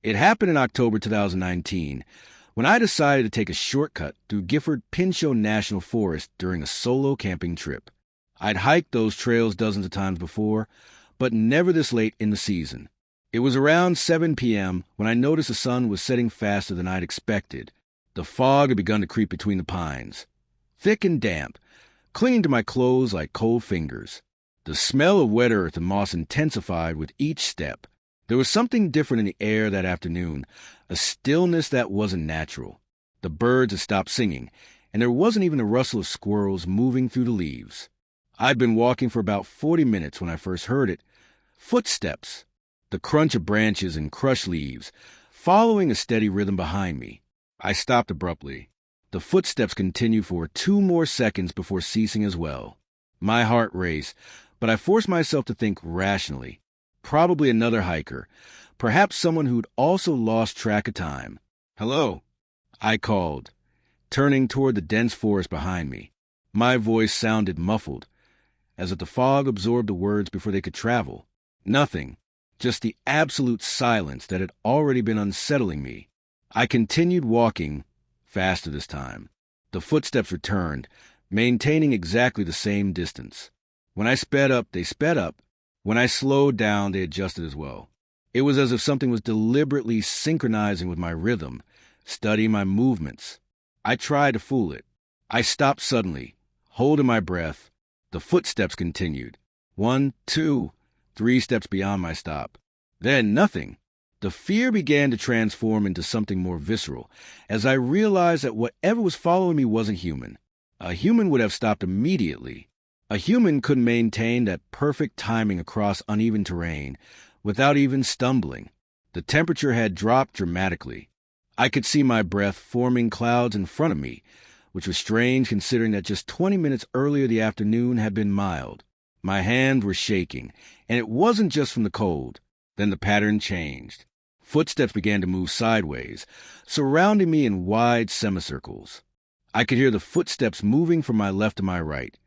It happened in October 2019 when I decided to take a shortcut through Gifford-Pinchot National Forest during a solo camping trip. I'd hiked those trails dozens of times before, but never this late in the season. It was around 7 p.m. when I noticed the sun was setting faster than I'd expected. The fog had begun to creep between the pines, thick and damp, clinging to my clothes like cold fingers. The smell of wet earth and moss intensified with each step. There was something different in the air that afternoon, a stillness that wasn't natural. The birds had stopped singing, and there wasn't even a rustle of squirrels moving through the leaves. I'd been walking for about 40 minutes when I first heard it. Footsteps, the crunch of branches and crushed leaves, following a steady rhythm behind me. I stopped abruptly. The footsteps continued for 2 more seconds before ceasing as well. My heart raced, but I forced myself to think rationally. Probably another hiker, perhaps someone who'd also lost track of time. "Hello," I called, turning toward the dense forest behind me. My voice sounded muffled, as if the fog absorbed the words before they could travel. Nothing, just the absolute silence that had already been unsettling me. I continued walking, faster this time. The footsteps returned, maintaining exactly the same distance. When I sped up, they sped up. When I slowed down, they adjusted as well. It was as if something was deliberately synchronizing with my rhythm, studying my movements. I tried to fool it. I stopped suddenly, holding my breath. The footsteps continued. 1, 2, 3 steps beyond my stop. Then nothing. The fear began to transform into something more visceral, as I realized that whatever was following me wasn't human. A human would have stopped immediately. A human couldn't maintain that perfect timing across uneven terrain without even stumbling. The temperature had dropped dramatically. I could see my breath forming clouds in front of me, which was strange considering that just 20 minutes earlier the afternoon had been mild. My hands were shaking, and it wasn't just from the cold. Then the pattern changed. Footsteps began to move sideways, surrounding me in wide semicircles. I could hear the footsteps moving from my left to my right,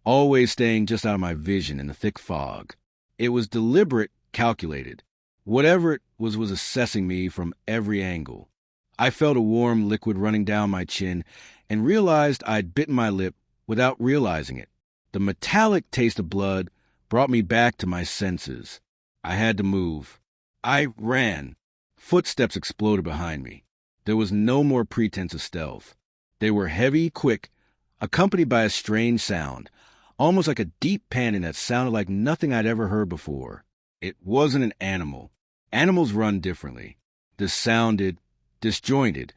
always staying just out of my vision in the thick fog. It was deliberate, calculated. Whatever it was assessing me from every angle. I felt a warm liquid running down my chin and realized I'd bitten my lip without realizing it. The metallic taste of blood brought me back to my senses. I had to move. I ran. Footsteps exploded behind me. There was no more pretense of stealth. They were heavy, quick, accompanied by a strange sound, almost like a deep panting that sounded like nothing I'd ever heard before. It wasn't an animal. Animals run differently. This sounded disjointed,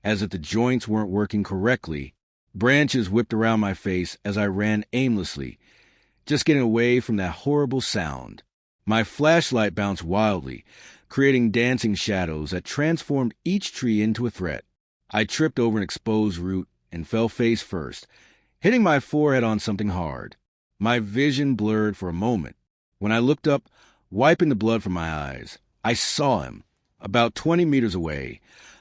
as if the joints weren't working correctly. Branches whipped around my face as I ran aimlessly, just getting away from that horrible sound. My flashlight bounced wildly, creating dancing shadows that transformed each tree into a threat. I tripped over an exposed root and fell face first, hitting my forehead on something hard. My vision blurred for a moment. When I looked up, wiping the blood from my eyes, I saw him. About 20 meters away,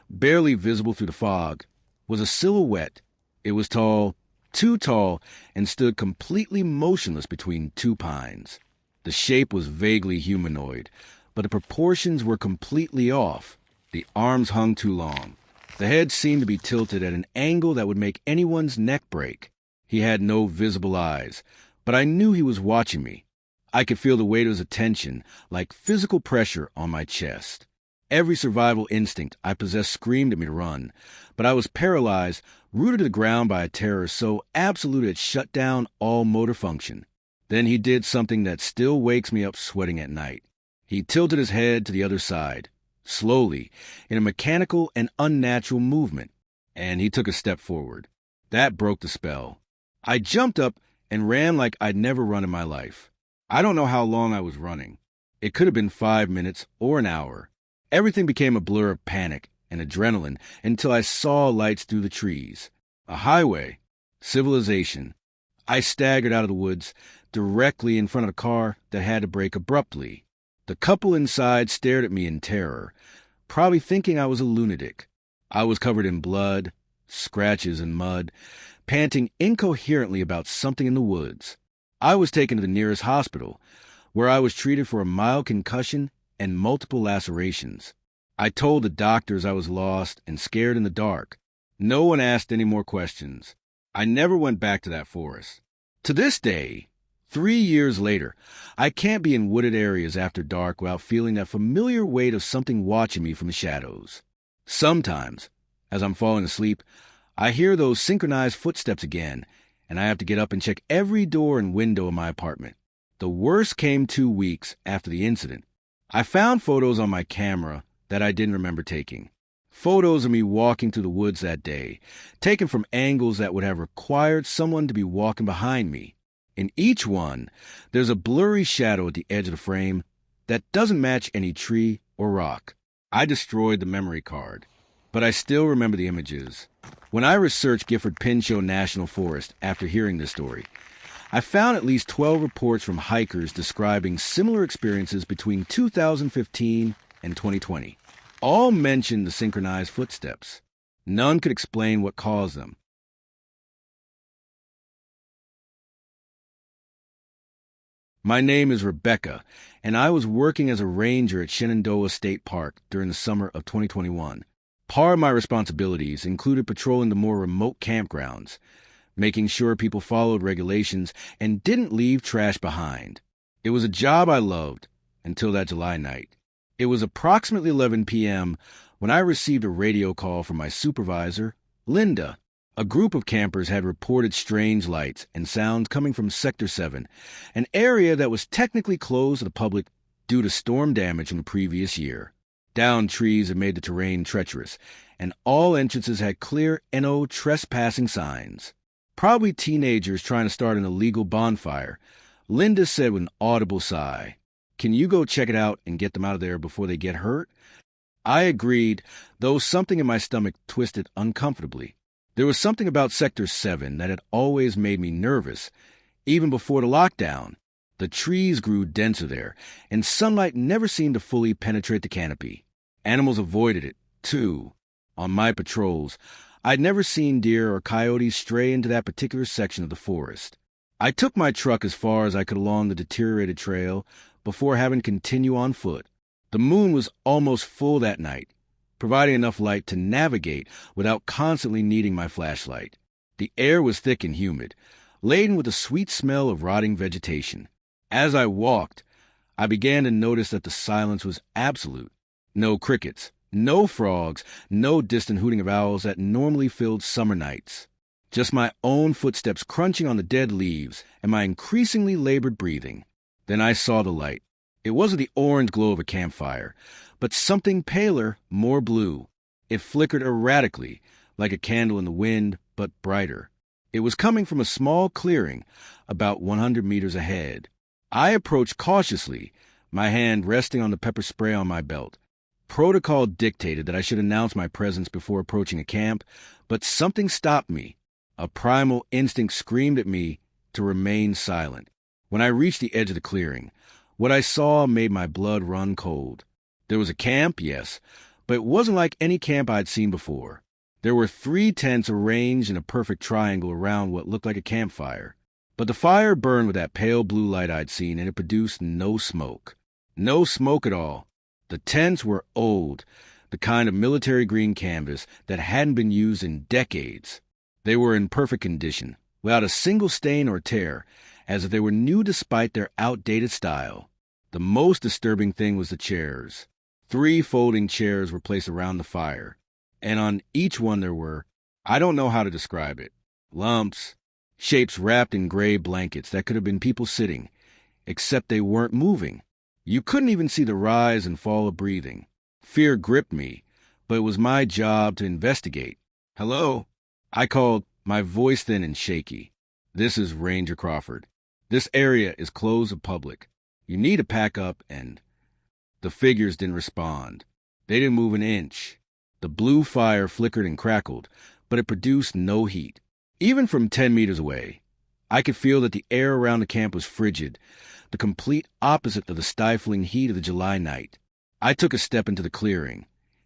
barely visible through the fog, was a silhouette. It was tall, too tall, and stood completely motionless between 2 pines. The shape was vaguely humanoid, but the proportions were completely off. The arms hung too long. The head seemed to be tilted at an angle that would make anyone's neck break. He had no visible eyes, but I knew he was watching me. I could feel the weight of his attention, like physical pressure on my chest. Every survival instinct I possessed screamed at me to run, but I was paralyzed, rooted to the ground by a terror so absolute it shut down all motor function. Then he did something that still wakes me up sweating at night. He tilted his head to the other side, slowly, in a mechanical and unnatural movement, and he took a step forward. That broke the spell. I jumped up and ran like I'd never run in my life. I don't know how long I was running. It could have been 5 minutes or an hour. Everything became a blur of panic and adrenaline until I saw lights through the trees. A highway. Civilization. I staggered out of the woods, directly in front of a car that had to brake abruptly. The couple inside stared at me in terror, probably thinking I was a lunatic. I was covered in blood, scratches and mud, panting incoherently about something in the woods. I was taken to the nearest hospital, where I was treated for a mild concussion and multiple lacerations. I told the doctors I was lost and scared in the dark. No one asked any more questions. I never went back to that forest. To this day, 3 years later, I can't be in wooded areas after dark without feeling that familiar weight of something watching me from the shadows. Sometimes, as I'm falling asleep, I hear those synchronized footsteps again, and I have to get up and check every door and window in my apartment. The worst came 2 weeks after the incident. I found photos on my camera that I didn't remember taking. Photos of me walking through the woods that day, taken from angles that would have required someone to be walking behind me. In each one, there's a blurry shadow at the edge of the frame that doesn't match any tree or rock. I destroyed the memory card, but I still remember the images. When I researched Gifford-Pinchot National Forest after hearing this story, I found at least 12 reports from hikers describing similar experiences between 2015 and 2020. All mentioned the synchronized footsteps. None could explain what caused them. My name is Rebecca, and I was working as a ranger at Shenandoah State Park during the summer of 2021. Part of my responsibilities included patrolling the more remote campgrounds, making sure people followed regulations and didn't leave trash behind. It was a job I loved until that July night. It was approximately 11 p.m. when I received a radio call from my supervisor, Linda. A group of campers had reported strange lights and sounds coming from Sector 7, an area that was technically closed to the public due to storm damage from the previous year. Downed trees had made the terrain treacherous, and all entrances had clear "No trespassing" signs. Probably teenagers trying to start an illegal bonfire, Linda said with an audible sigh. "Can you go check it out and get them out of there before they get hurt?" I agreed, though something in my stomach twisted uncomfortably. There was something about Sector 7 that had always made me nervous, even before the lockdown. The trees grew denser there, and sunlight never seemed to fully penetrate the canopy. Animals avoided it, too. On my patrols, I'd never seen deer or coyotes stray into that particular section of the forest. I took my truck as far as I could along the deteriorated trail before having to continue on foot. The moon was almost full that night, providing enough light to navigate without constantly needing my flashlight. The air was thick and humid, laden with the sweet smell of rotting vegetation. As I walked, I began to notice that the silence was absolute. No crickets, no frogs, no distant hooting of owls that normally filled summer nights. Just my own footsteps crunching on the dead leaves and my increasingly labored breathing. Then I saw the light. It wasn't the orange glow of a campfire, but something paler, more blue. It flickered erratically, like a candle in the wind, but brighter. It was coming from a small clearing about 100 meters ahead. I approached cautiously, my hand resting on the pepper spray on my belt. Protocol dictated that I should announce my presence before approaching a camp, but something stopped me. A primal instinct screamed at me to remain silent. When I reached the edge of the clearing, what I saw made my blood run cold. There was a camp, yes, but it wasn't like any camp I'd seen before. There were 3 tents arranged in a perfect triangle around what looked like a campfire. But the fire burned with that pale blue light I'd seen, and it produced no smoke. No smoke at all. The tents were old, the kind of military green canvas that hadn't been used in decades. They were in perfect condition, without a single stain or tear, as if they were new despite their outdated style. The most disturbing thing was the chairs. 3 folding chairs were placed around the fire, and on each one there were, I don't know how to describe it, lumps, shapes wrapped in gray blankets that could have been people sitting, except they weren't moving. You couldn't even see the rise and fall of breathing. Fear gripped me, but it was my job to investigate. "Hello?" I called, my voice thin and shaky. "This is Ranger Crawford. This area is closed to public. You need to pack up and—" The figures didn't respond. They didn't move an inch. The blue fire flickered and crackled, but it produced no heat. Even from 10 meters away, I could feel that the air around the camp was frigid, the complete opposite of the stifling heat of the July night. I took a step into the clearing,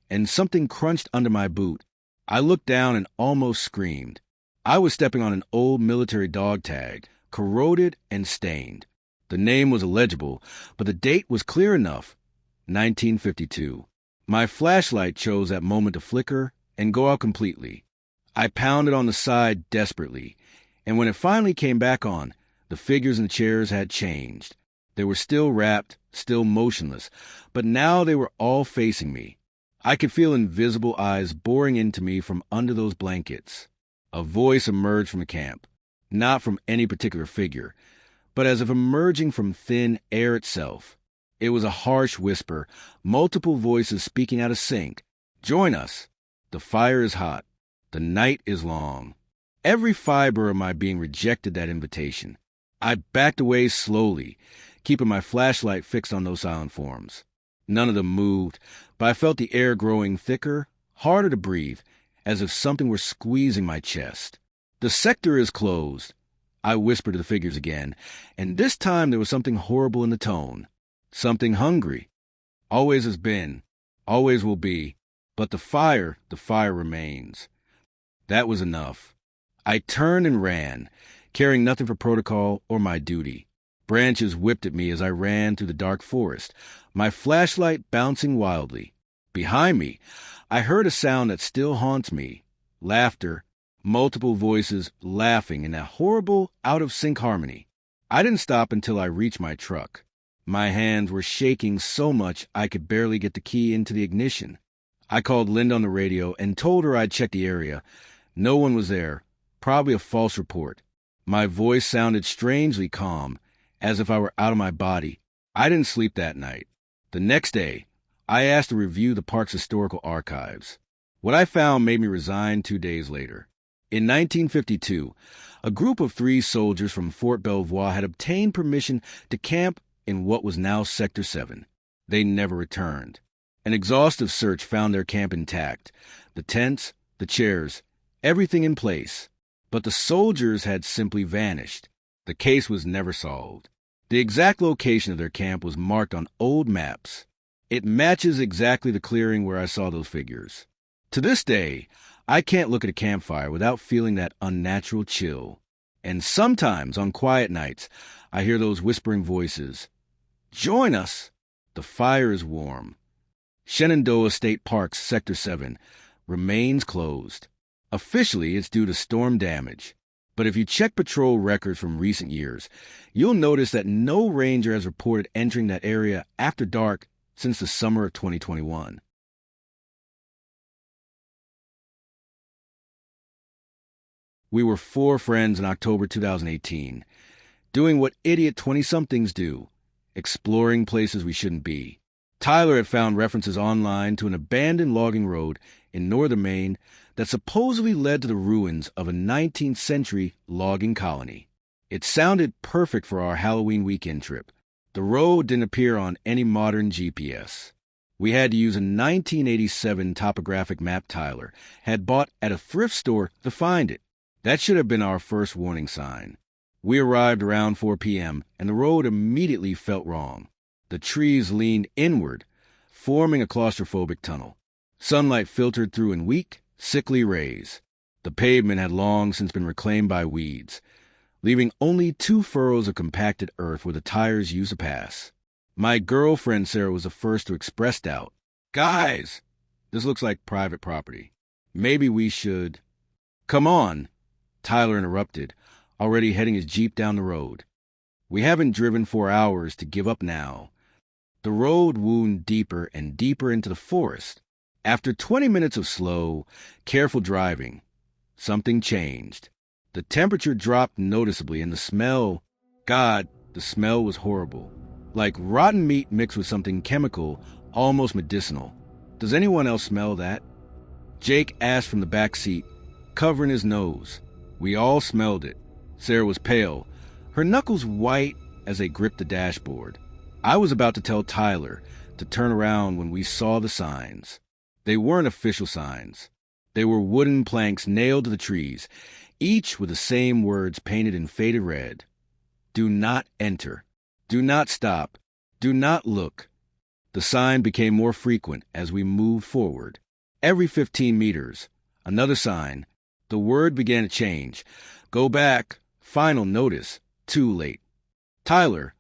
and something crunched under my boot. I looked down and almost screamed. I was stepping on an old military dog tag, corroded and stained. The name was illegible, but the date was clear enough, 1952. My flashlight chose that moment to flicker and go out completely. I pounded on the side desperately, and when it finally came back on, the figures in the chairs had changed. They were still wrapped, still motionless, but now they were all facing me. I could feel invisible eyes boring into me from under those blankets. A voice emerged from the camp, not from any particular figure, but as if emerging from thin air itself. It was a harsh whisper, multiple voices speaking out of sync. Join us. The fire is hot. The night is long. Every fiber of my being rejected that invitation. I backed away slowly, keeping my flashlight fixed on those silent forms. None of them moved, but I felt the air growing thicker, harder to breathe, as if something were squeezing my chest. The sector is closed. I whispered to the figures again, and this time there was something horrible in the tone. Something hungry. Always has been, always will be, but the fire remains. That was enough. I turned and ran, caring nothing for protocol or my duty. Branches whipped at me as I ran through the dark forest, my flashlight bouncing wildly. Behind me, I heard a sound that still haunts me. Laughter, multiple voices laughing in that horrible, out-of-sync harmony. I didn't stop until I reached my truck. My hands were shaking so much I could barely get the key into the ignition. I called Linda on the radio and told her I'd checked the area. No one was there. Probably a false report. My voice sounded strangely calm, as if I were out of my body. I didn't sleep that night. The next day, I asked to review the park's historical archives. What I found made me resign 2 days later. In 1952, a group of 3 soldiers from Fort Belvoir had obtained permission to camp in what was now Sector 7. They never returned. An exhaustive search found their camp intact, the tents, the chairs, everything in place. But the soldiers had simply vanished. The case was never solved. The exact location of their camp was marked on old maps. It matches exactly the clearing where I saw those figures. To this day, I can't look at a campfire without feeling that unnatural chill. And sometimes, on quiet nights, I hear those whispering voices. Join us! The fire is warm. Shenandoah State Park's Sector 7 remains closed. Officially, it's due to storm damage. But if you check patrol records from recent years, you'll notice that no ranger has reported entering that area after dark since the summer of 2021. We were 4 friends in October 2018, doing what idiot 20-somethings do, exploring places we shouldn't be. Tyler had found references online to an abandoned logging road in northern Maine that supposedly led to the ruins of a 19th century logging colony. It sounded perfect for our Halloween weekend trip. The road didn't appear on any modern GPS. We had to use a 1987 topographic map Tyler had bought at a thrift store to find it. That should have been our first warning sign. We arrived around 4 p.m., and the road immediately felt wrong. The trees leaned inward, forming a claustrophobic tunnel. Sunlight filtered through in weak, sickly rays. The pavement had long since been reclaimed by weeds, leaving only 2 furrows of compacted earth where the tires used to pass. My girlfriend Sarah was the first to express doubt. Guys, this looks like private property. Maybe we should... Come on, Tyler interrupted, already heading his Jeep down the road. We haven't driven 4 hours to give up now. The road wound deeper and deeper into the forest. After 20 minutes of slow, careful driving, something changed. The temperature dropped noticeably and the smell... God, the smell was horrible. Like rotten meat mixed with something chemical, almost medicinal. Does anyone else smell that? Jake asked from the back seat, covering his nose. We all smelled it. Sarah was pale, her knuckles white as they gripped the dashboard. I was about to tell Tyler to turn around when we saw the signs. They weren't official signs. They were wooden planks nailed to the trees, each with the same words painted in faded red. Do not enter. Do not stop. Do not look. The sign became more frequent as we moved forward. Every 15 meters, another sign. The word began to change. Go back. Final notice. Too late. Tyler,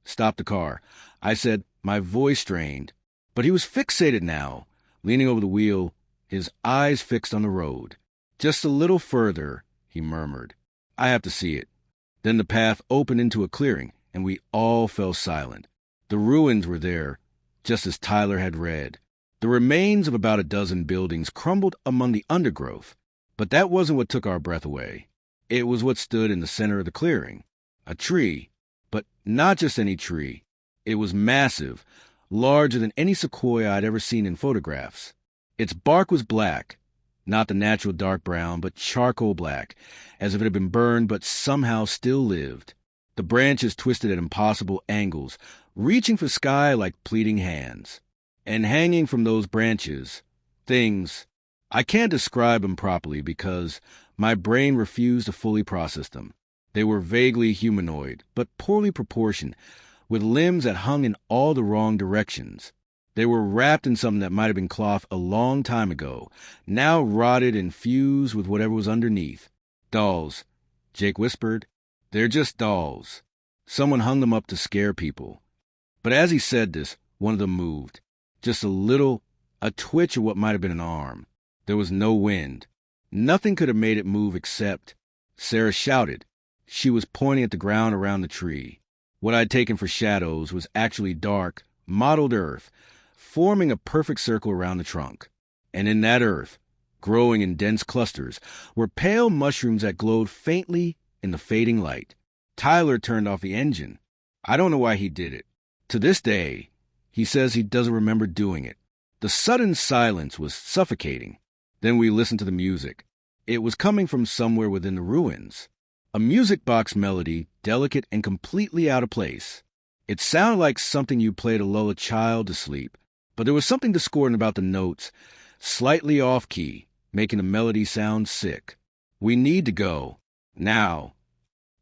stop the car. I said, my voice strained. But he was fixated now. leaning over the wheel, his eyes fixed on the road. "Just a little further," he murmured. "I have to see it." Then the path opened into a clearing, and we all fell silent. The ruins were there, just as Tyler had read. The remains of about a dozen buildings crumbled among the undergrowth. But that wasn't what took our breath away. It was what stood in the center of the clearing. A tree. But not just any tree. It was massive, larger than any sequoia I'd ever seen in photographs. Its bark was black, not the natural dark brown, but charcoal black, as if it had been burned but somehow still lived. The branches twisted at impossible angles, reaching for sky like pleading hands. And hanging from those branches, things. I can't describe them properly because my brain refused to fully process them. They were vaguely humanoid, but poorly proportioned, with limbs that hung in all the wrong directions. They were wrapped in something that might have been cloth a long time ago, now rotted and fused with whatever was underneath. "Dolls," Jake whispered. "They're just dolls. Someone hung them up to scare people." But as he said this, one of them moved. Just a twitch of what might have been an arm. There was no wind. Nothing could have made it move except... Sarah shouted. She was pointing at the ground around the tree. What I'd taken for shadows was actually dark, mottled earth, forming a perfect circle around the trunk. And in that earth, growing in dense clusters, were pale mushrooms that glowed faintly in the fading light. Tyler turned off the engine. I don't know why he did it. To this day, he says he doesn't remember doing it. The sudden silence was suffocating. Then we listened to the music. It was coming from somewhere within the ruins. A music box melody, delicate and completely out of place. It sounded like something you play to lull a child to sleep, but there was something discordant about the notes, slightly off-key, making the melody sound sick. "We need to go. Now."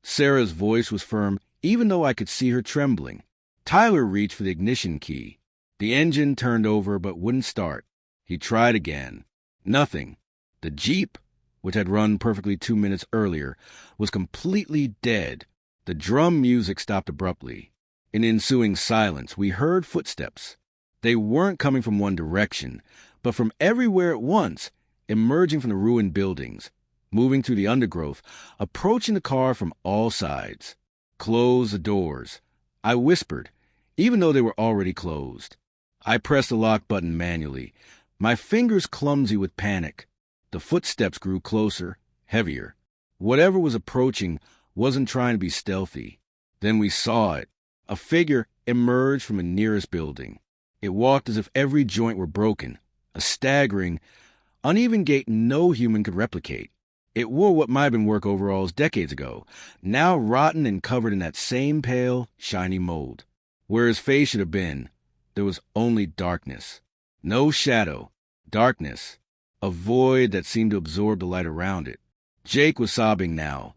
Sarah's voice was firm, even though I could see her trembling. Tyler reached for the ignition key. The engine turned over but wouldn't start. He tried again. Nothing. The Jeep, which had run perfectly 2 minutes earlier, was completely dead. The drum music stopped abruptly. In the ensuing silence, we heard footsteps. They weren't coming from one direction, but from everywhere at once, emerging from the ruined buildings, moving through the undergrowth, approaching the car from all sides. "Close the doors," I whispered, even though they were already closed. I pressed the lock button manually, my fingers clumsy with panic. The footsteps grew closer, heavier. Whatever was approaching wasn't trying to be stealthy. Then we saw it. A figure emerged from the nearest building. It walked as if every joint were broken, a staggering, uneven gait no human could replicate. It wore what might have been work overalls decades ago, now rotten and covered in that same pale, shiny mold. Where his face should have been, there was only darkness. No shadow. Darkness. A void that seemed to absorb the light around it. Jake was sobbing now,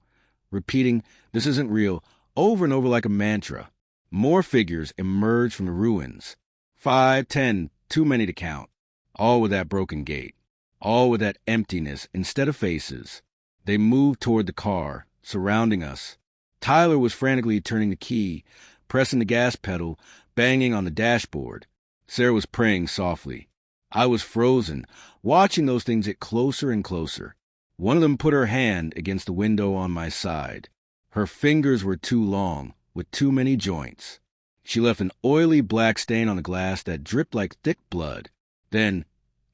repeating, "This isn't real," over and over like a mantra. More figures emerged from the ruins. 5, 10, too many to count. All with that broken gait. All with that emptiness instead of faces. They moved toward the car, surrounding us. Tyler was frantically turning the key, pressing the gas pedal, banging on the dashboard. Sarah was praying softly. I was frozen, watching those things get closer and closer. One of them put her hand against the window on my side. Her fingers were too long, with too many joints. She left an oily black stain on the glass that dripped like thick blood. Then,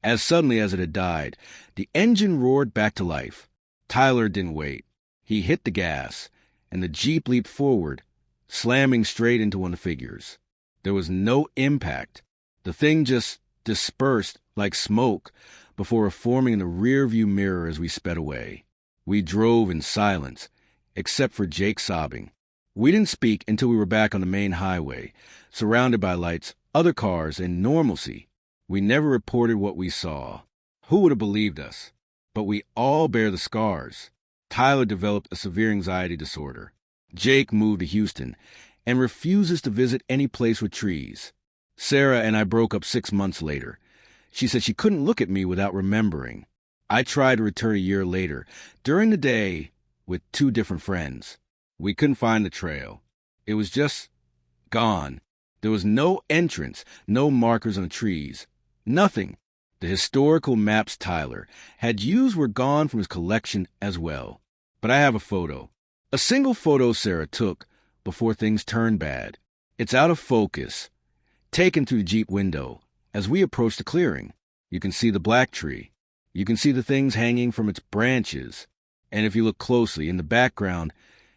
as suddenly as it had died, the engine roared back to life. Tyler didn't wait. He hit the gas, and the Jeep leaped forward, slamming straight into one of the figures. There was no impact. The thing just dispersed like smoke before forming in the rearview mirror as we sped away. We drove in silence, except for Jake sobbing. We didn't speak until we were back on the main highway, surrounded by lights, other cars, and normalcy. We never reported what we saw. Who would have believed us? But we all bear the scars. Tyler developed a severe anxiety disorder. Jake moved to Houston and refuses to visit any place with trees. Sarah and I broke up 6 months later. She said she couldn't look at me without remembering. I tried to return a year later, during the day, with 2 different friends. We couldn't find the trail. It was just gone. There was no entrance, no markers on the trees. Nothing. The The historical maps Tyler had used were gone from his collection as well. But I have a photo. A single photo Sarah took before things turned bad. It's out of focus, taken through the Jeep window. As we approach the clearing, you can see the black tree. You can see the things hanging from its branches. And if you look closely, in the background,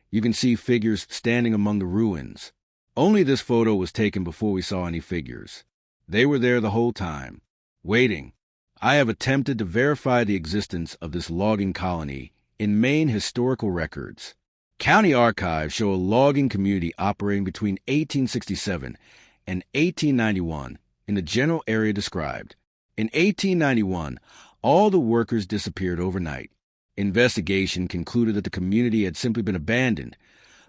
you can see figures standing among the ruins. Only this photo was taken before we saw any figures. They were there the whole time, waiting. I have attempted to verify the existence of this logging colony in Maine historical records. County archives show a logging community operating between 1867 and 1891 in the general area described. In 1891, all the workers disappeared overnight. Investigation concluded that the community had simply been abandoned,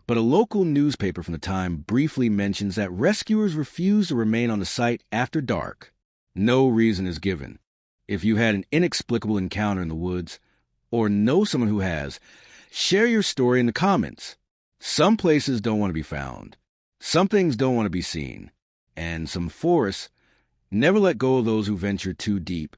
but a local newspaper from the time briefly mentions that rescuers refused to remain on the site after dark. No reason is given. If you had an inexplicable encounter in the woods, or know someone who has, share your story in the comments. Some places don't want to be found. Some things don't want to be seen. And some forests never let go of those who venture too deep